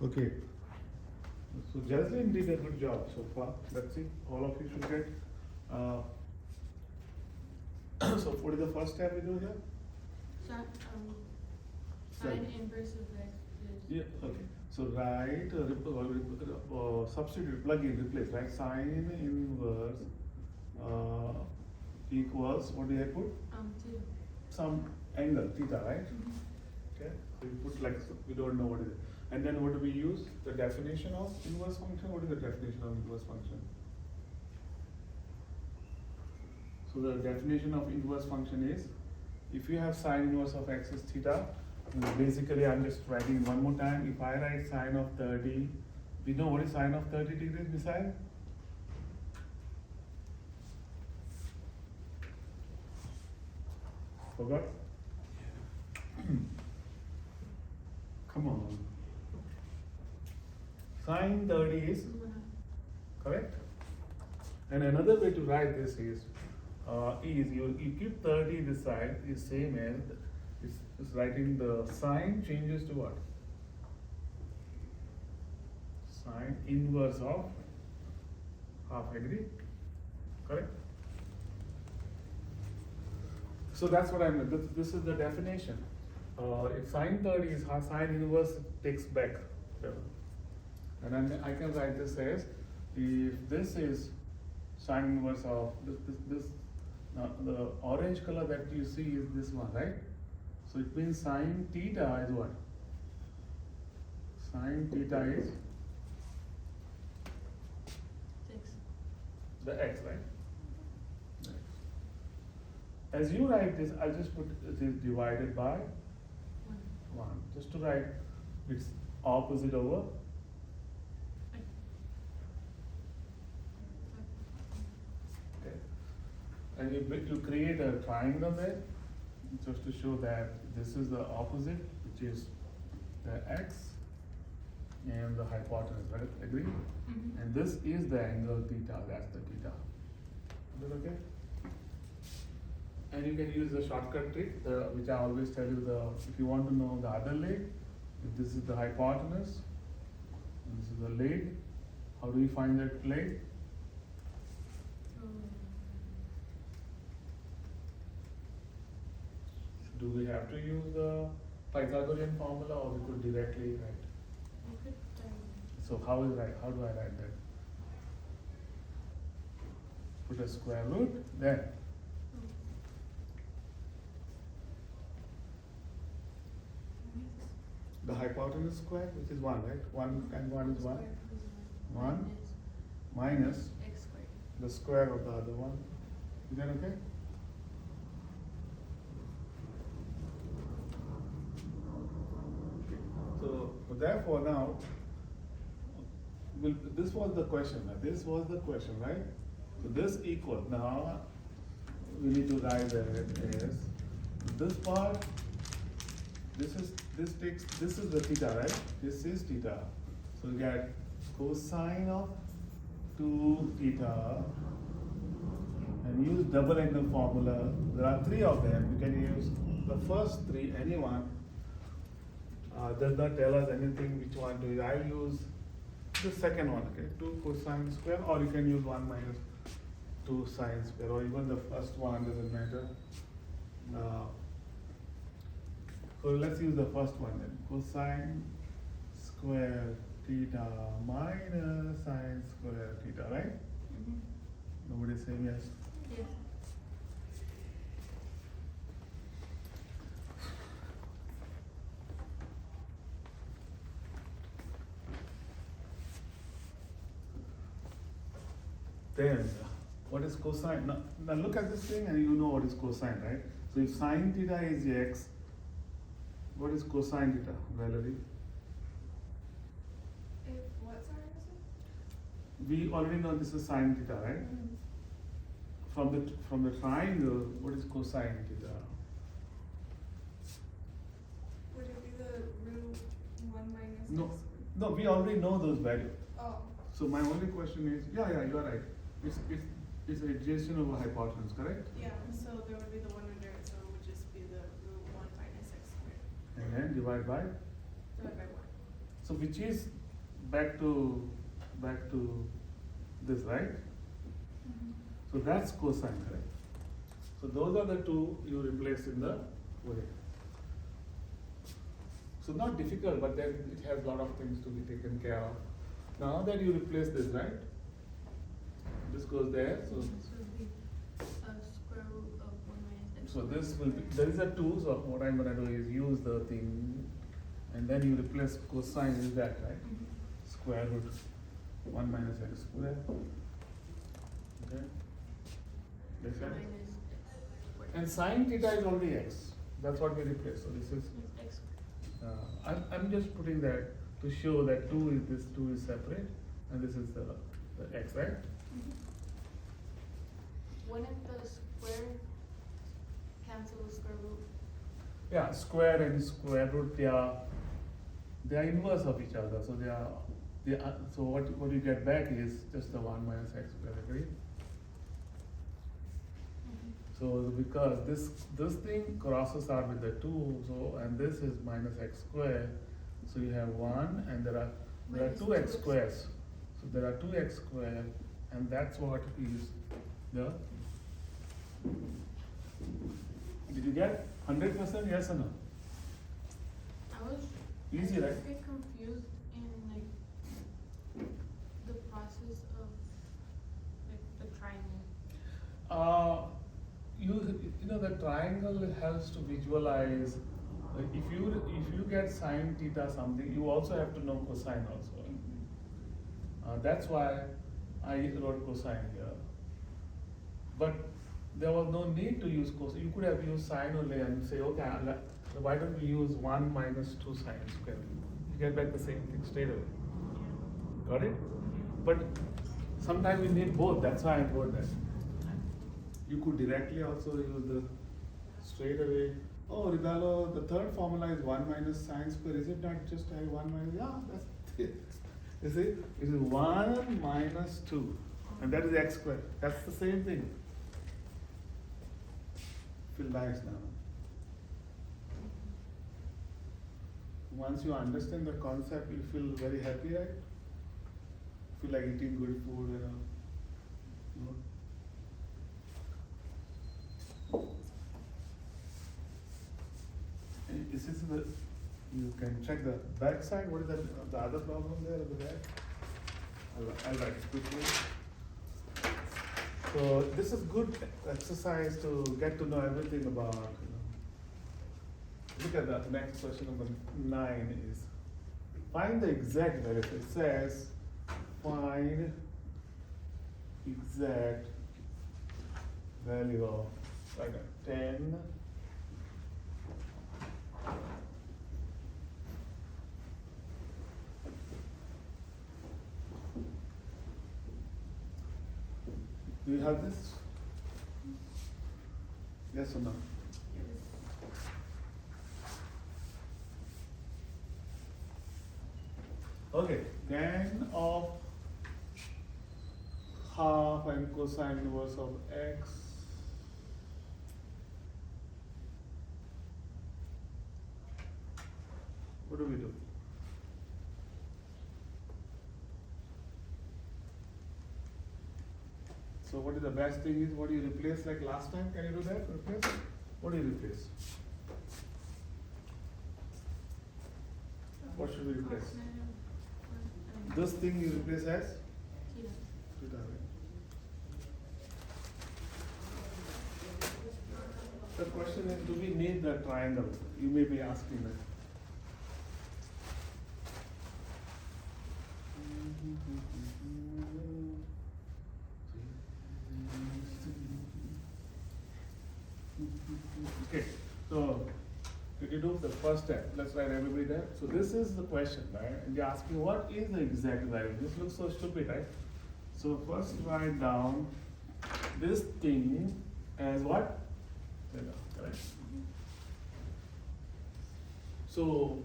Okay. So Jaslyn did a good job so far. Let's see. All of you should get. Uh, so what is the first step we do here? Sine inverse of x is. Yeah. Okay. So write substitute, plug in, replace. Right. Sine inverse equals, what do I put? 2. Some angle theta, right? Mm-hmm. Okay. So you put like, so we don't know what is it. And then what do we use? The definition of inverse function. What is the definition of inverse function? So the definition of inverse function is, if you have sine inverse of x is theta, basically I'm just writing one more time. If I write sine of 30, we know what is sine of 30 degrees beside? Forgot? Come on. Sine 30 is correct? And another way to write this is you keep 30 this side is same as is writing the sine changes to what? Sine inverse of half, agree? Correct? So that's what I meant. This is the definition. If sine 30 is half, sine inverse takes back. And then I can write this as, if this is sine inverse of this the orange color that you see is this one, right? So it means sine theta is what? Sine theta is 6. the x, right? As you write this, I'll just put it is divided by 1. Just to write its opposite over. Okay. And you create a triangle there, just to show that this is the opposite, which is the x and the hypotenuse, right? Agree? Mm-hmm. And this is the angle theta, that's the theta. Is that okay? And you can use the shortcut trick, which I always tell you, if you want to know the other leg, if this is the hypotenuse, and this is the leg, how do we find that leg? Do we have to use the Pythagorean formula, or we could directly write? So how do I write that? Put a square root, then the hypotenuse square, which is 1, right? 1 and 1 is 1. 1 minus X squared. the square of the other one. Is that okay? So therefore now, this was the question. This was the question, right? So this equal. Now we need to write it as this part. This is the theta, right? This is theta. So we get cosine of 2 theta, and use double angle formula. There are 3 of them. You can use the first 3, anyone. Does not tell us anything which one to use. I'll use the second one, okay? 2 cosine square, or you can use 1 minus 2 sine square, or even the first one, doesn't matter. So let's use the first one then. Cosine square theta minus sine square theta, right? Mm-hmm. Nobody's saying yes. Yes. Then, what is cosine? Now look at this thing and you know what is cosine, right? So if sine theta is x, what is cosine theta, Valerie? If what sign is it? We already know this is sine theta, right? Mm-hmm. From the triangle, what is cosine theta? Would it be the root 1 minus No, x? no, we already know those values. Oh. So my only question is, yeah, you are right. It's adjacent over hypotenuse, correct? Yeah, so there would be the 1 under it, so it would just be the root 1 minus x squared. And then divide by. Divided by 1. So which is back to this, right? So that's cosine, correct? So those are the two you replace in the way. So not difficult, but then it has a lot of things to be taken care of. Now that you replace this, right? This goes there, so This would be square root of 1 minus x. so this will be, there is a 2, so what I'm gonna do is use the thing, and then you replace cosine with that, right? Square root 1 minus x squared. Okay? Makes sense? Minus x squared. And sine theta is already x. That's what we replace. So this is, It's x squared. I'm just putting that to show that 2 is, this 2 is separate, and this is the x, right? Wouldn't the square cancel the square root? Yeah, square and square root, they are inverse of each other. So so what you get back is just the 1 minus x squared, agree? So because this thing crosses out with the 2, so and this is minus x squared, so you have 1 and there are Minus 2 x 2x. squares. So there are 2 x squared, and that's what is the. Did you get 100%? Yes or no? I was. Easy, I right? just get confused in like the process of like the triangle. You know the triangle helps to visualize. Like if you get sine theta something, you also have to know cosine also. That's why I wrote cosine here. But there was no need to use cosine. You could have used sine only and say, okay, why don't we use 1 minus 2 sine square? You get back the same thing straight away. Got it? But sometimes we need both. That's why I wrote that. You could directly also use the straight away. Oh, Rigalo, the third formula is 1 minus sine square. Is it not just 1 minus? Yeah, that's it. You see, it is 1 minus 2, and that is x squared. That's the same thing. Feel nice now. Once you understand the concept, you feel very happy, right? Feel like eating good food, you know. This is the, you can check the back side. What is the other problem there at the back? I'll write it quickly. So this is good exercise to get to know everything about. Look at the next question, number 9 is find the exact value. It says find exact value of like 10. Do you have this? Yes or no? Okay, tan of half and cosine inverse of x. What do we do? So what is the best thing is, what do you replace like last time? Can you do that? Replace? What do you replace? What should we replace? This thing you replace as? Theta, right? The question is, do we need the triangle? You may be asking that. Okay, so did you do the first step? Let's write everybody there. So this is the question, right? And you're asking what is the exact value? This looks so stupid, right? So first write down this thing as what? Theta, correct? So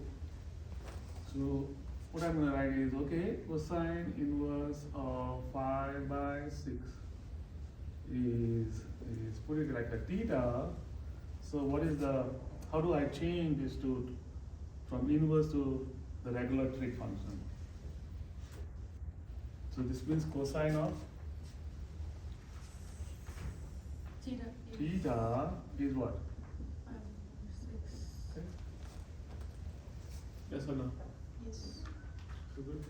what I'm gonna write is, okay, cosine inverse of 5 by 6 is put it like a theta. So what is the, how do I change this to, from inverse to the regulatory function. So this means cosine of Theta. theta is what? 5/6. Okay. Yes or no? Yes. So good.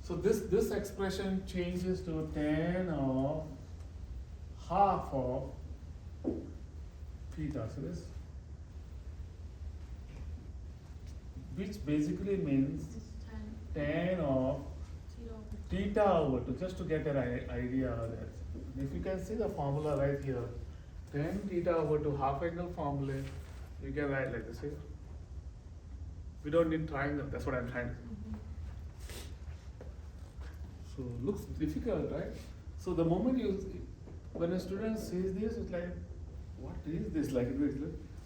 So this expression changes to tan of half of theta. So this, which basically means This is 10. tan of Theta. theta over 2, just to get an idea of that. If you can see the formula right here, tan theta over 2 half angle formula, you can write like this here. We don't need triangle, that's what I'm trying to say. Mhm. So looks difficult, right? So the moment when a student sees this, it's like, what is this? Like it's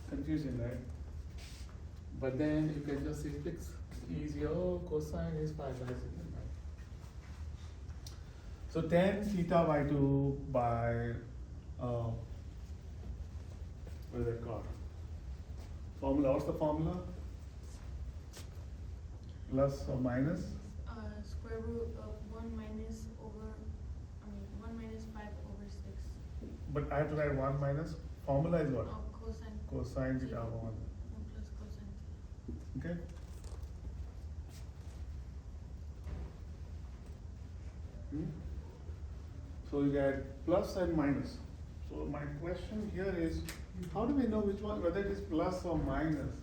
confusion, right? But then you can just see fix easy. Oh, cosine is 5/6. So tan theta by 2 by what is that called? Formula. What's the formula? Plus or minus? Square root of 1 minus 5/6. But I have to write 1 minus. Formula is what? Cosine. Cosine theta over 1. 1 plus cosine theta. Okay? So you get plus and minus. So my question here is, how do we know which one, whether it is plus or minus?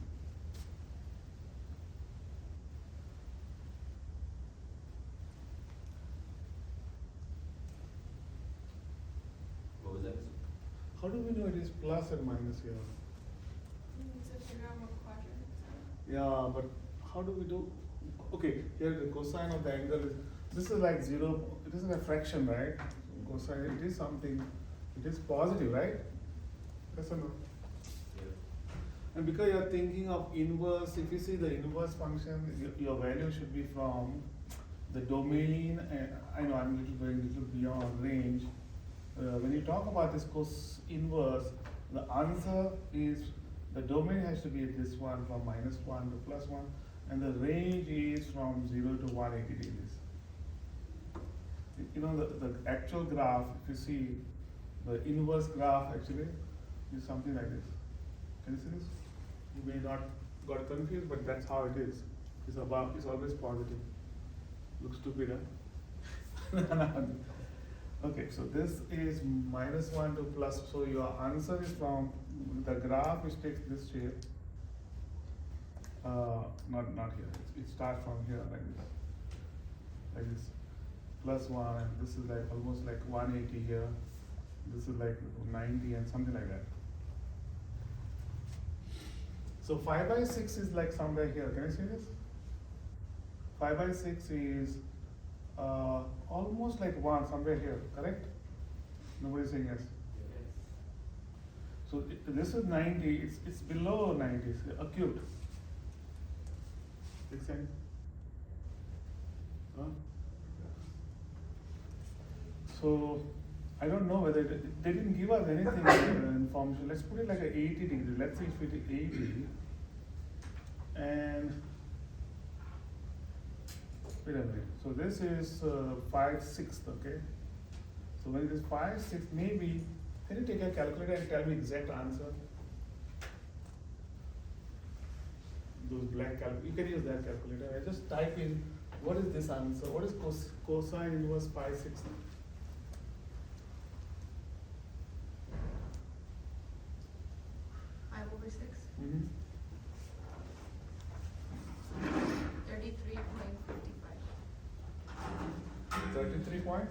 What was that? How do we know it is plus and minus here? It's a figure out what quadrant it's at. Yeah, but how do we do? Okay, here the cosine of the angle is, this is like 0, it isn't a fraction, right? Cosine, it is something, it is positive, right? Yes or no? Yeah. And because you're thinking of inverse, if you see the inverse function, your value should be from the domain, and I know I'm going a little beyond range. When you talk about this cos inverse, the answer is, the domain has to be this one from -1 to +1, and the range is from 0 to 180 degrees. You know, the actual graph, if you see, the inverse graph actually is something like this. Can you see this? You may not got confused, but that's how it is. It's always positive. Looks stupid, huh? Okay, so this is -1 to plus, so your answer is from the graph which takes this shape. Not here, it starts from here like this, +1, and this is like almost like 180 here, this is like 90 and something like that. So 5/6 is like somewhere here, can you see this? 5/6 is almost like 1, somewhere here, correct? Nobody's saying yes. So this is 90, it's below 90, it's acute. Make sense? Huh? So I don't know whether they didn't give us anything information. Let's put it like a 80 degree. Let's see if it is 80. And wait a minute. So this is 5/6, okay? So when it is 5/6, maybe, can you take a calculator and tell me exact answer? Those black calculators, you can use that calculator. I just type in, what is this answer? What is cosine inverse 5/6? 5/6. Mm-hmm. 33.55. 33 point?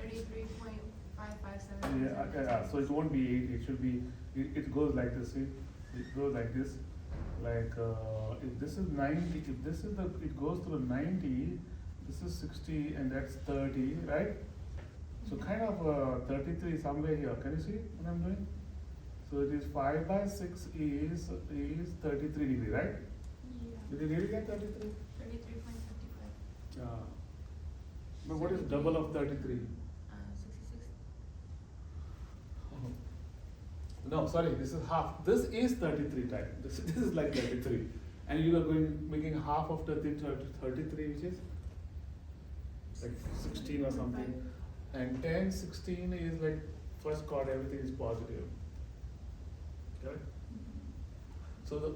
33.557. Yeah, so it won't be 80, it should be, it goes like this, see? It goes like this, like, if this is 90, if this is it goes through 90, this is 60 and that's 30, right? So kind of 33 somewhere here, can you see what I'm doing? So it is 5/6 is 33 degree, right? Yeah. Did you really get 33? 33.55. Yeah. But what is double of 33? 66. No, sorry, this is half. This is 33 type. This is like 33. and you are making half of the 33, which is like 16 or something, and 10, 16 is like first chord, everything is positive. Correct? So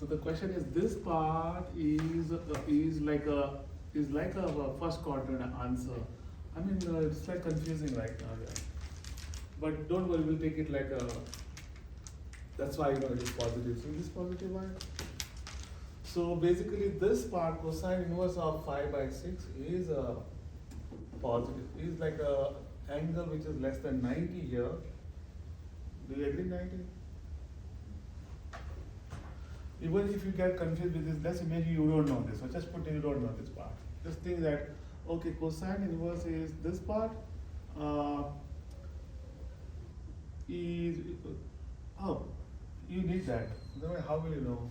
the question is, this part is like a first quadrant answer. I mean, it's like confusing right now, yeah. But don't worry, we'll take it like a. That's why it is positive. See this positive line. So basically, this part cosine inverse of 5/6 is a positive. Is like a angle which is less than 90 here. Do you agree 90? Even if you get confused with this, let's imagine you don't know this. So just put you don't know this part. Just think that, okay, cosine inverse is this part. Is oh, you need that. Otherwise, how will you know?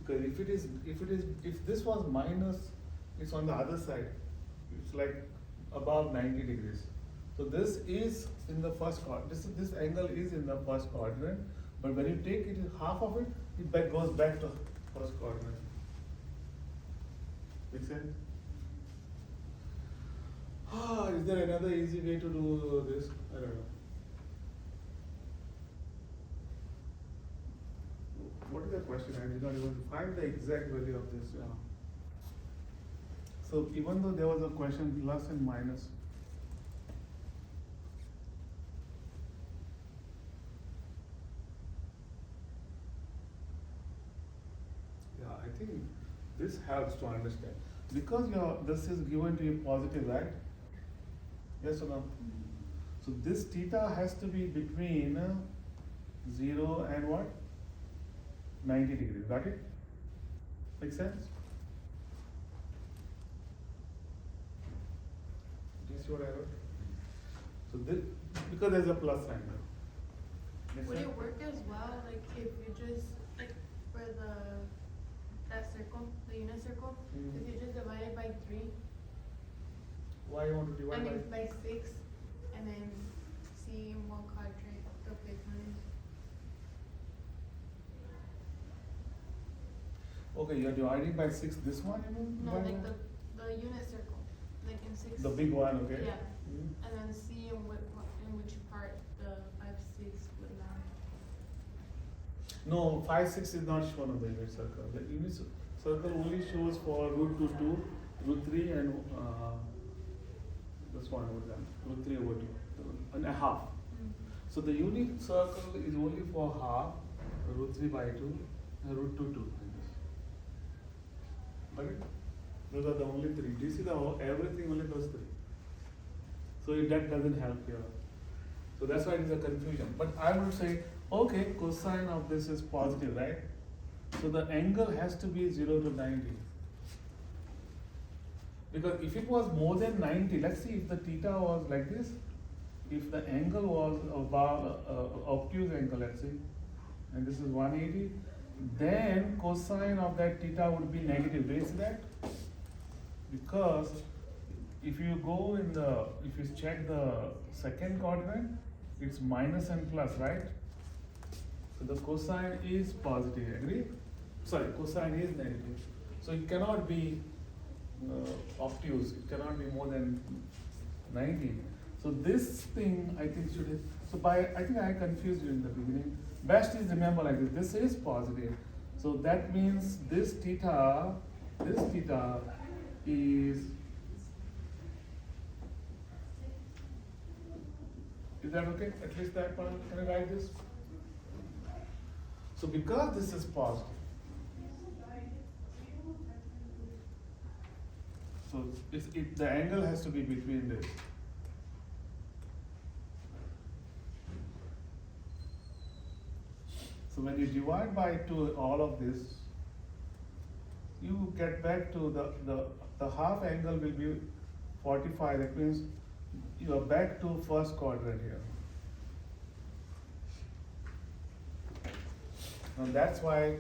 Because if this was minus, it's on the other side. It's like above 90 degrees. So this is in the first quadrant. This angle is in the first quadrant, but when you take it, half of it goes back to first quadrant. Make sense? Is there another easy way to do this? I don't know. What is the question? I did not even find the exact value of this. So even though there was a question plus and minus, I think this helps to understand. Because this is given to you positive, right? Yes or no? So this theta has to be between 0 and what? 90 degrees. Got it? Make sense? Do you see what I wrote? So this, because there's a plus sign there. Make Would sense? it work as well, like if you just, like for that circle, the unit circle, if you just divide it by 3, Why you want to divide by 6, and then see in what quadrant the fifth one is? Okay, you're dividing by 6 this one, you mean? No, like the unit circle, like in 6. The big one, okay? Yeah, Mhm. and then see in which part the 5, 6 would land. No, 5, 6 is not shown on the unit circle. The unit circle only shows for root 2, 2, root 3, and this one over there, root 3 over 2, and a half. So the unit circle is only for half, root 3 by 2, and root 2, 2. Got it? Those are the only 3. Do you see everything only those 3? So that doesn't help here. So that's why it is a confusion. But I would say, okay, cosine of this is positive, right? So the angle has to be 0 to 90. Because if it was more than 90, let's see if the theta was like this, if the angle was above obtuse angle, let's say, and this is 180, then cosine of that theta would be negative. Do you see that? Because if you go if you check the second quadrant, it's minus and plus, right? So the cosine is positive, agree? Sorry, cosine is negative. So it cannot be obtuse, it cannot be more than 90. So this thing I think I think I confused you in the beginning. Best is remember like this is positive. So that means this theta is that okay? At least that part, can I write this? So because this is positive, so the angle has to be between this. So when you divide by 2 all of this, you get back to the half angle will be 45. That means you are back to first quadrant here. Now that's why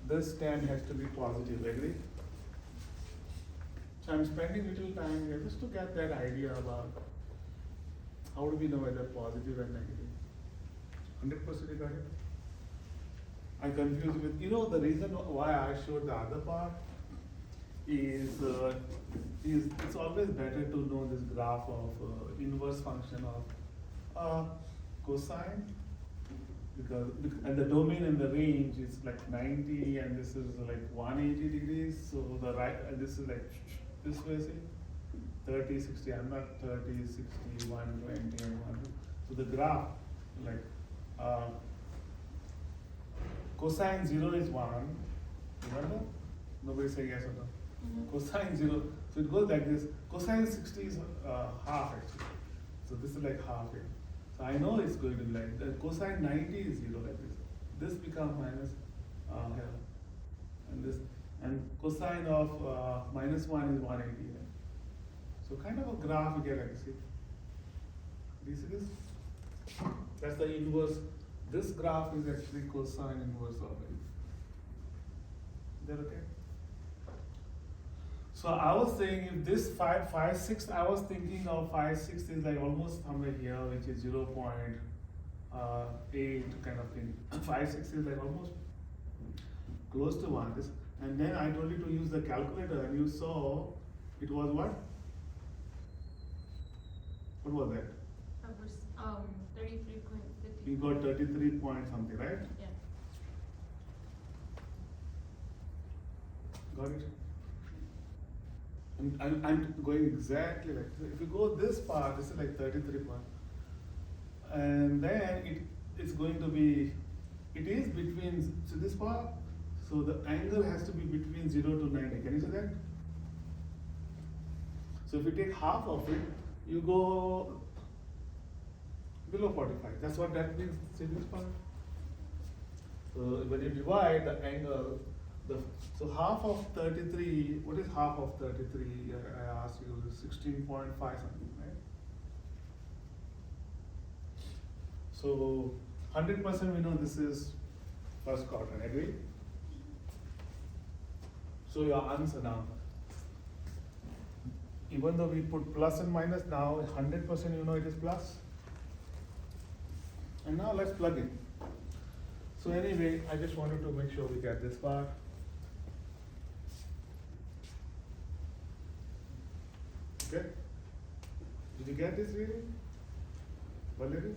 this tan has to be positive, agree? So I'm spending little time here just to get that idea about How do we know whether positive and negative? 100% you got it? I confused with, the reason why I showed the other part is it's always better to know this graph of inverse function of cosine, because and the domain and the range is like 90 and this is like 180 degrees, so the right, and this is like this way, see, 30, 60, I'm not 30, 60, 120 and 1. So the graph, like cosine 0 is 1, remember? Nobody say yes or no. Cosine 0, so it goes like this. Cosine 60 is half actually. So this is like half here. So I know it's going to be like that. Cosine 90 is 0 like this. This becomes minus here. And this, and cosine of minus 1 is 180 here. So kind of a graph you get like this. Do you see this? That's the inverse. This graph is actually cosine inverse of it. Is that okay? So I was saying if this 5, 6, I was thinking of 5, 6 is like almost somewhere here, which is 0.8 kind of thing. 5, 6 is like almost close to 1. This, and then I told you to use the calculator and you saw it was what? What was that? That was 33.50. You got 33 point something, right? Yeah. Got it? I'm going exactly like this. If you go this part, this is like 33 point. And then it's going to be, it is between, so this part, so the angle has to be between 0 to 90. Can you see that? So if you take half of it, you go below 45. That's what that means, see this part? So when you divide the angle, so half of 33, what is half of 33? I asked you, 16.5 something, right? So 100% we know this is first quadrant, agree? So your answer now, even though we put plus and minus, now 100% you know it is plus. And now let's plug in. So anyway, I just wanted to make sure we get this part. Okay? Did you get this really? Valerie?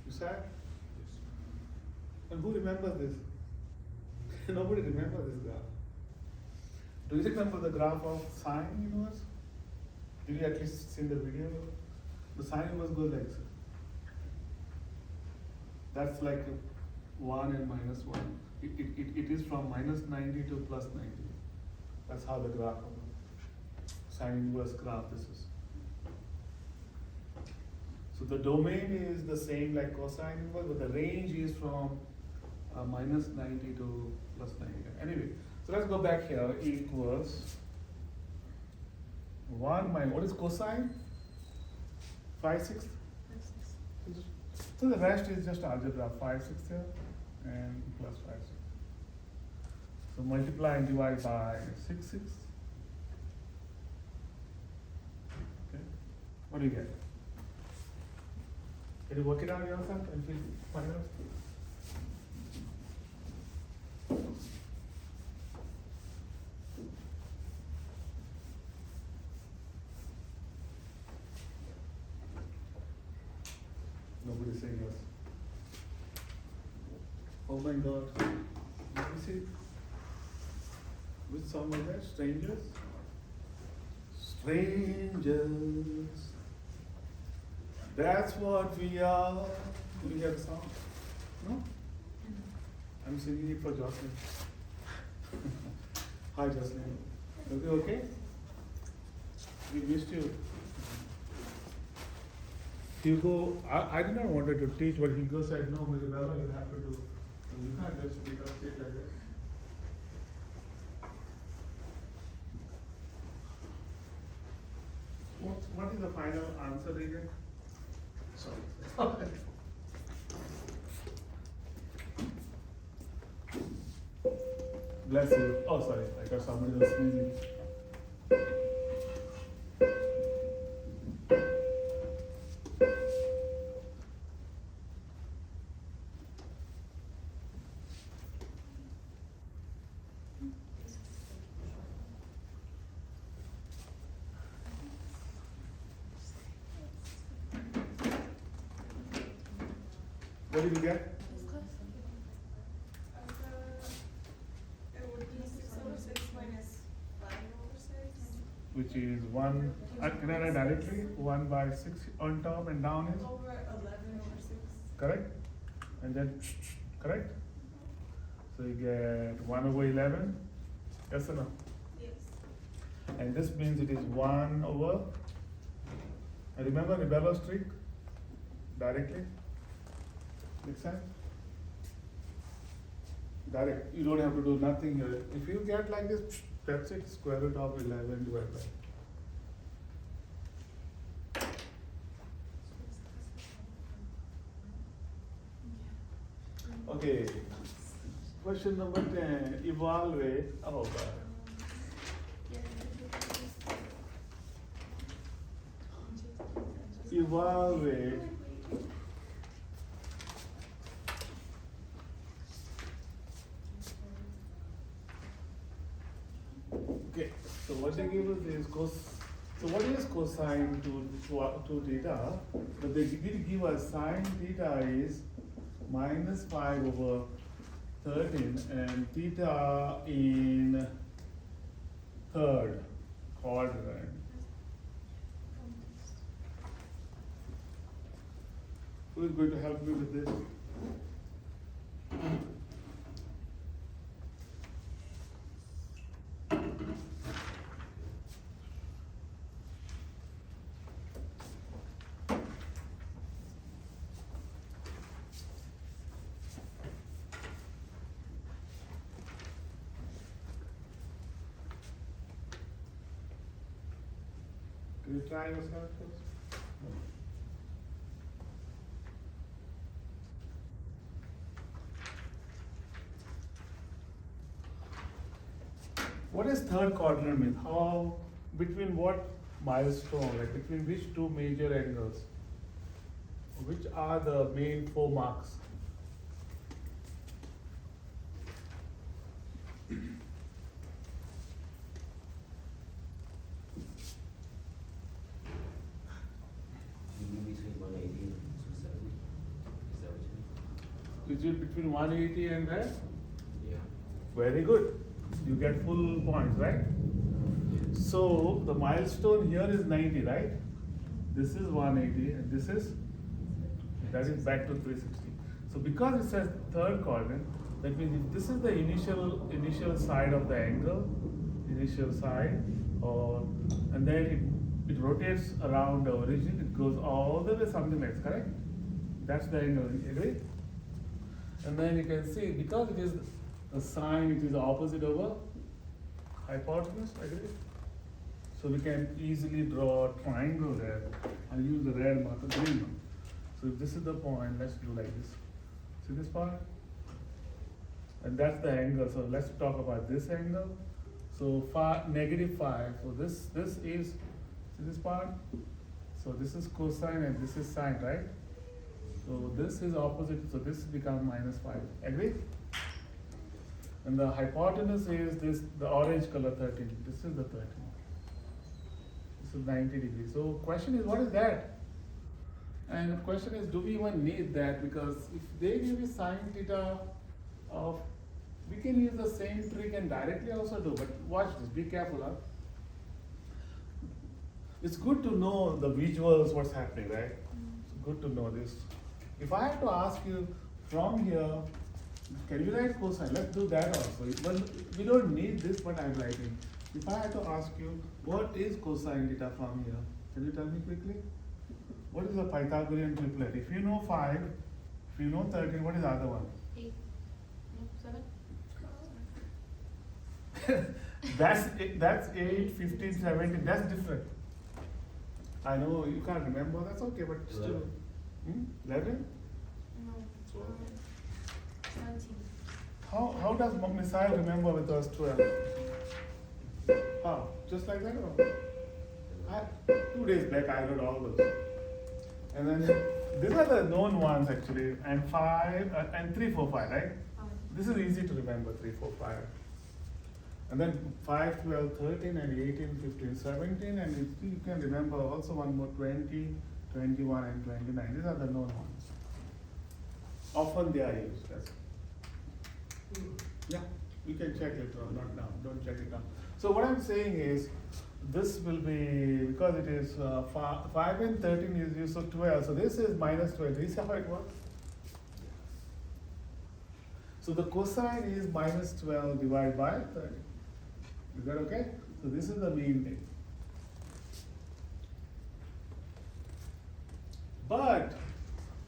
You said? And who remembers this? Nobody remembers this graph. Do you remember the graph of sine inverse? Did you at least see the video? The sine inverse goes like this. That's like 1 and minus 1. It is from minus 90 to plus 90. That's how the graph of sine inverse graph this is. So the domain is the same like cosine inverse, but the range is from minus 90 to plus 90. Anyway, so let's go back here. Equals 1 minus, what is cosine? 5/6? So the rest is just algebra, 5/6 here and plus 5/6. So multiply and divide by 6/6. Okay, what do you get? Can you work it out yourself and find out? Nobody saying yes. Oh my God. Let me see. Which song was that? Strangers? Strangers. That's what we are. Do you hear the song? No? I'm singing it for Jocelyn. Hi Jocelyn. Are you okay? We missed you. Hugo, I did not want her to teach, but Hugo said, no, Mirabella, you have to do. So you can't just become state like that. What is the final answer again? Sorry. Bless you. Oh, sorry, I got somebody else sneezing. What did you get? This class? It would be 6/6 minus 5/6. Which is 1, can I write directly? 1 by 6 on top and down is, Over 11/6. correct? And then, correct? So you get 1 over 11, yes or no? Yes. And this means it is 1 over, and remember the Bellow streak? Directly? Make sense? Direct, you don't have to do nothing here. If you get like this, that's it, square root of 11 divided by. Okay, question number 10, evaluate, oh god. Evaluate okay, so what they give us is so what is cosine to theta? But they did give us sine theta is minus 5 over 13 and theta in third quadrant. Who is going to help me with this? Can you try yourself first? What is third quadrant mean? How, between what milestone, like between which two major angles? Which are the main 4 marks? You mean between 180 and 270? Is that what you mean? Is it between 180 and that? Yeah. Very good. You get full points, right? So the milestone here is 90, right? This is 180 and this is, that is back to 360. So because it says third quadrant, that means if this is the initial side of the angle, initial side, or and then it rotates around the origin, it goes all the way something like this, correct? That's the angle, agree? And then you can see, because it is the sine, it is opposite over hypotenuse, agree? So we can easily draw a triangle there. I'll use the red marker, green one. So if this is the point, let's do like this. See this part? And that's the angle, so let's talk about this angle. So -5, so this is, see this part? So this is cosine and this is sine, right? So this is opposite, so this becomes -5, agree? And the hypotenuse is this, the orange color 13, this is the 13. This is 90 degrees. So question is, what is that? And the question is, do we even need that? Because if they give you sine theta of, we can use the same trick and directly also do, but watch this, be careful, huh? It's good to know the visuals, what's happening, right? It's good to know this. If I have to ask you from here, can you write cosine? Let's do that also. Well, we don't need this, but I'm writing. If I had to ask you, what is cosine theta from here? Can you tell me quickly? What is the Pythagorean triplet? If you know 5, if you know 13, what is the other one? 8, no, 7? That's 8, 15, 17, that's different. I know you can't remember, that's okay, but still. 11? No, 17. How does Missile remember with us 12? How? Just like that or? 2 days back I wrote all those. And then these are the known ones actually, and 5 and 3, 4, 5, right? This is easy to remember, 3, 4, 5. And then 5, 12, 13, and 18, 15, 17, and you can remember also one more 20, 21, and 29. These are the known ones. often they are used. That's it. Yeah, we can check it, not now, don't check it now. So what I'm saying is, this will be, because it is 5 and 13 is used, so 12, so this is minus 12, you see how it works? So the cosine is minus 12 divided by 30. Is that okay? So this is the mean thing. But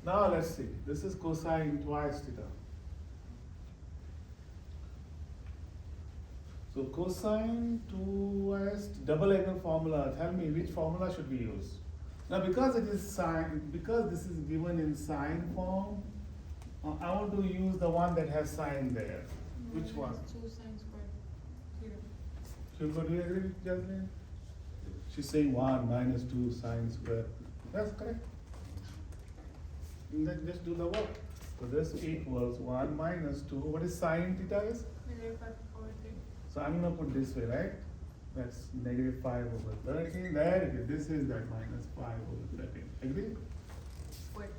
now let's see, this is cosine twice theta. So cosine twice double angle formula, tell me which formula should we use? Now because it is sine, because this is given in sine form, I want to use the one that has sine there. Which one? 2 sine squared. 0. Hugo, do you agree with Jasmine? She's saying 1 minus 2 sine square. That's correct. Then just do the work. So this equals 1 minus 2. What is sine theta is? Negative 5 over 3. So I'm gonna put this way, right? That's negative 5 over 13. There it is. This is that minus 5 over 13. Agree? Squared.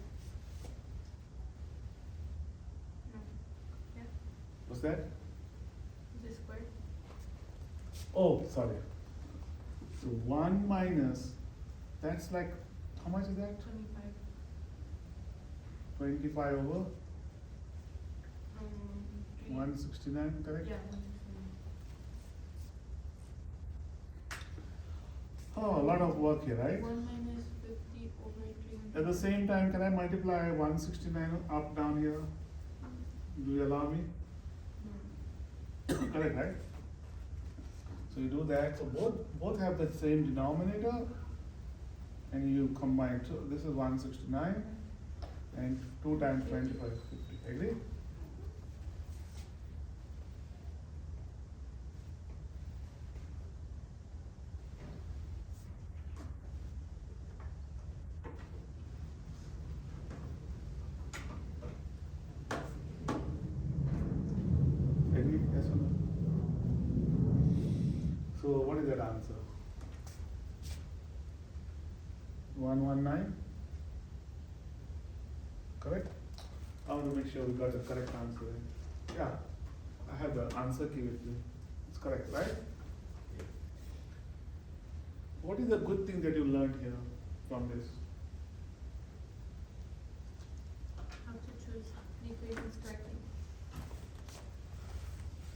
No. Yeah. What's that? Is it squared? Oh, sorry. So 1 minus, that's like, how much is that? 25. 25 over 3. 169, correct? Yeah. Oh, a lot of work here, right? 1 minus 50 over 300. At the same time, can I multiply 169 up, down here? Do you allow me? No. Correct, right? So you do that, so both have the same denominator, and you combine two. This is 169, and 2 times 25 is 50. Agree? Agree? Yes or no? So what is that answer? 119? Correct? I want to make sure we got the correct answer. Yeah, I have the answer key with me. It's correct, right? What is the good thing that you learned here from this? How to choose the equations correctly.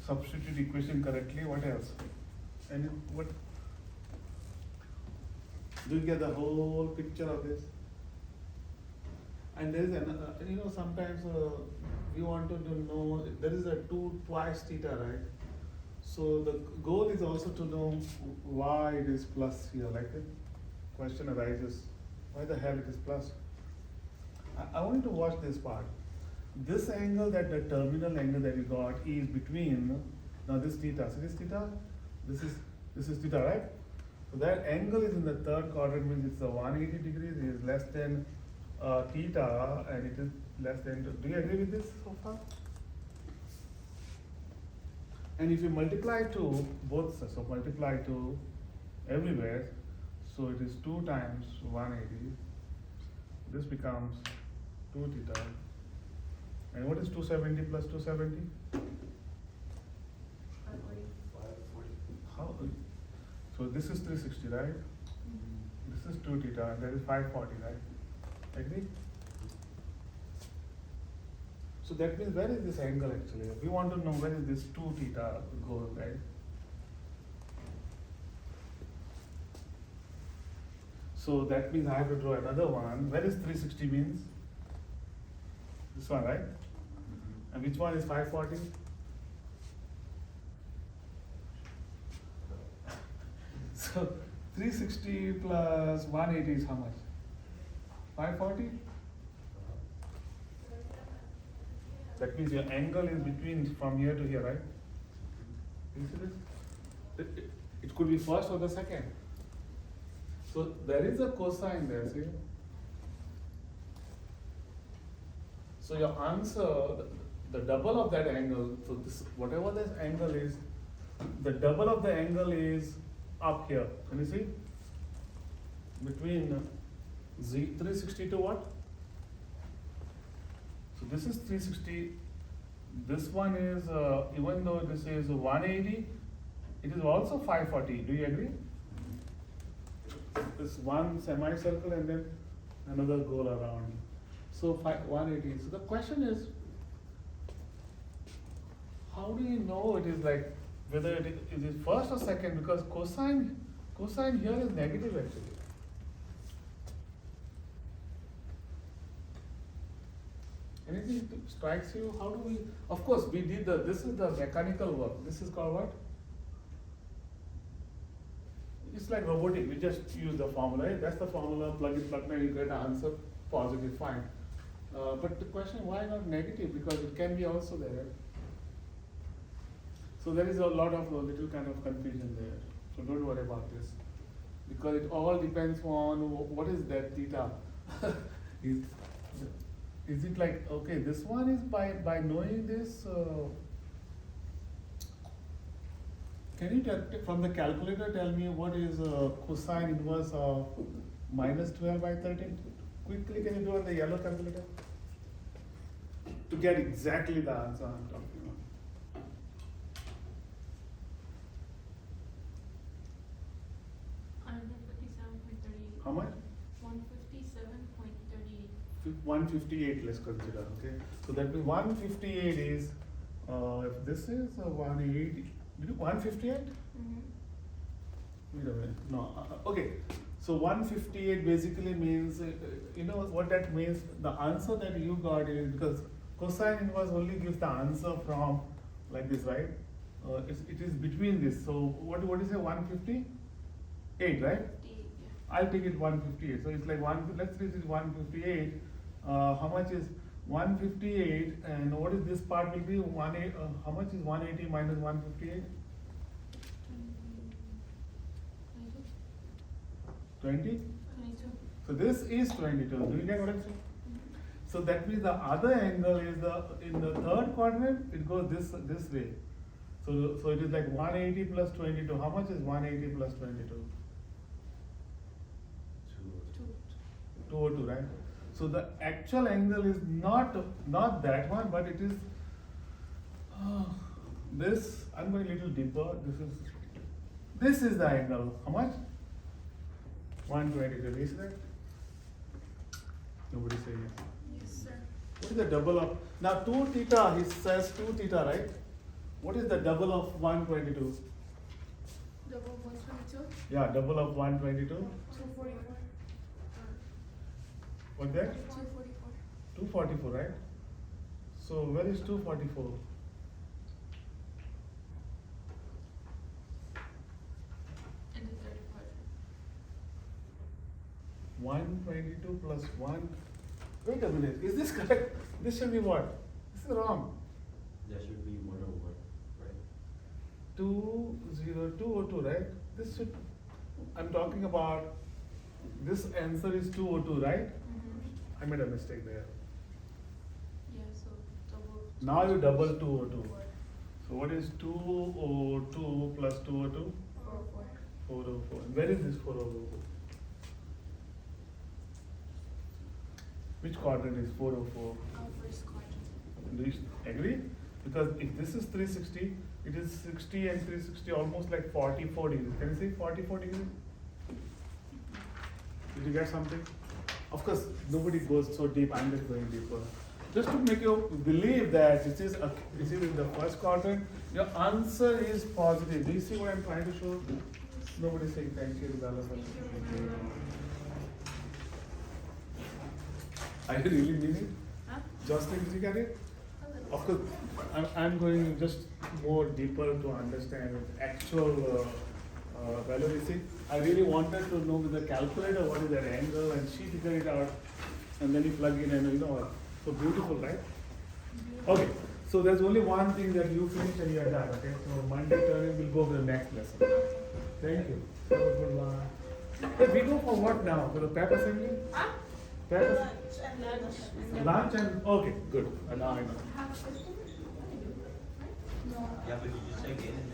Substitute equation correctly, what else? And what? Do you get the whole picture of this? And there is another, sometimes we want to know, there is a 2 twice theta, right? So the goal is also to know why it is plus here, like the question arises, why the hell it is plus? I want you to watch this part. This angle, that the terminal angle that you got is between, now this theta, see this theta? This is theta, right? So that angle is in the third quadrant, means it's 180 degrees, it is less than theta, and it is less than, do you agree with this so far? And if you multiply to both sides, so multiply to everywhere, so it is 2 times 180, this becomes 2 theta. And what is 270 plus 270? 540. 540. How? So this is 360, right? This is 2 theta, and that is 540, right? Agree? So that means where is this angle actually? We want to know where is this 2 theta goes, right? So that means I have to draw another one. Where is 360 means? This one, right? And which one is 540? So 360 plus 180 is how much? 540? That means your angle is between from here to here, right? You see this? It could be first or the second. So there is a cosine there, see? So your answer, the double of that angle, so this, whatever this angle is, the double of the angle is up here. Can you see? Between 360 to what? So this is 360. This one is, even though this is 180, it is also 540. Do you agree? This one semicircle and then another goal around. So 180. So the question is, how do you know it is like whether it is first or second? Because cosine here is negative actually. Anything strikes you? How do we? Of course, we did this is the mechanical work. This is called what? It's like robotic. We just use the formula. Right? That's the formula. Plug in, plug in, you get an answer. Positive, fine. But the question, why not negative? Because it can be also there. Right? So there is a lot of little kind of confusion there. So don't worry about this, because it all depends on what is that theta. Is it like, okay, this one is by knowing this, can you tell, from the calculator tell me what is cosine inverse of minus 12 by 13? Quickly, can you do on the yellow calculator? To get exactly the answer I'm talking about. How much? 157.38. 158, let's consider, okay? So that means 158 is, if this is 180, 158? Mm-hmm. Wait a minute, no, okay. So 158 basically means, you know what that means? The answer that you got is, because cosine inverse only gives the answer from like this, right? It is between this, so what is it, 158, right? 58, yeah. I'll take it 158. So it's like let's say it is 158. How much is 158? And what is this part will be? How much is 180 minus 158? 20? 22. So this is 22. Do you get what I'm saying? So that means the other angle is in the third quadrant, it goes this way. So it is like 180 plus 22. How much is 180 plus 22? 202, right? So the actual angle is not that one, but it is this. I'm going a little deeper. This is the angle. How much? 122. Is that? Nobody say yes. Yes, sir. What is the double of now 2 theta? He says 2 theta, right? What is the double of 122? Double 122. Yeah, double of 122. 244. What that? 244. 244, right? So where is 244? And the third quadrant. 122 plus 1. Wait a minute, is this correct? This should be what? This is wrong. That should be 101, right? 20202, right? This should, I'm talking about, this answer is 202, right? Mm-hmm. I made a mistake there. Yeah, so double. Now you double 202. So what is 202 plus 202? 404. 404. Where is this 404? Which quadrant is 404? Our first quadrant. Do you agree? Because if this is 360, it is 60 and 360 almost like 44 degrees. Can you see 44 degrees? Did you get something? Of course, nobody goes so deep. I'm just going deeper. Just to make you believe that this is in the first quadrant, your answer is positive. Do you see what I'm trying to show? Nobody's saying thank you. I really mean it. Huh? Jocelyn, did you get it? A little. Of course, I'm going just more deeper to understand actual value. You see, I really wanted to know with the calculator what is that angle, and she figured it out, and then you plug in and you know, so beautiful, right? Okay, so there's only one thing that you finish and you are done, okay? So Monday turning, we'll go to the next lesson. Thank you. Have a good one. Hey, we go for what now? For the pep assembly? Huh? Pep Lunch and lunch. lunch and, okay, good. Now I know. Have a question? No. Yeah, but you just check in.